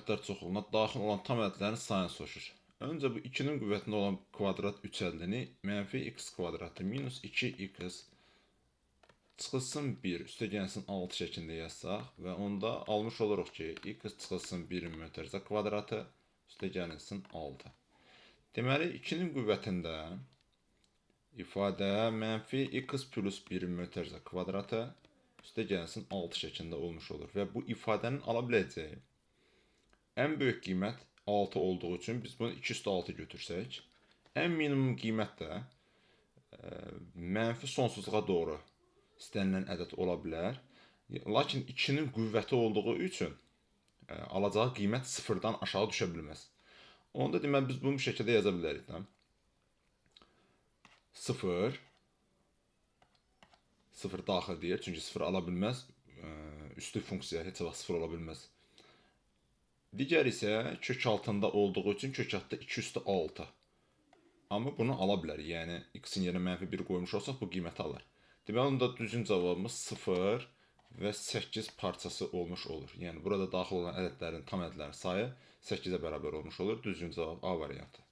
ədədlər çoxluğuna daxil olan tam ədədlərin sayını soruşur. Öncə bu 2-nin qüvvətində olan kvadrat 3 ədədini mənfi x kvadratı minus 2x çıxılsın 1 üstəgəlsin 6 şəklində yazsaq və onda almış oluruq ki, x çıxılsın 1-in mötərizə kvadratı üstəgəlsin 6. Deməli, 2-nin qüvvətində ifadə mənfi x plus 1-in mötərizə kvadratı üstəgəlsin 6 şəklində olmuş olur və bu ifadənin ala biləcəyi ən böyük qiymət 6 olduğu üçün biz bunu 2 üstə 6 götürsək, ən minimum qiymət də mənfi sonsuzluğa doğru istənilən ədəd ola bilər. Lakin 2-nin qüvvəti olduğu üçün alacağı qiymət 0-dan aşağı düşə bilməz. Onda deməli biz bunu bu şəkildə yaza bilərik. 0 daxil deyir, çünki 0 ala bilməz. Üstü funksiya heç vaxt 0 ola bilməz. Digər isə kök altında olduğu üçün kök altında 2 üstə 6. Amma bunu ala bilər. Yəni, x-in yerinə mənfi 1 qoymuş olsaq, bu qiyməti alır. Deməli, onda düzgün cavabımız 0 və 8 parçası olmuş olur. Yəni, burada daxil olan ədədlərin, tam ədədlərin sayı 8-ə bərabər olmuş olur. Düzgün cavab A variantı.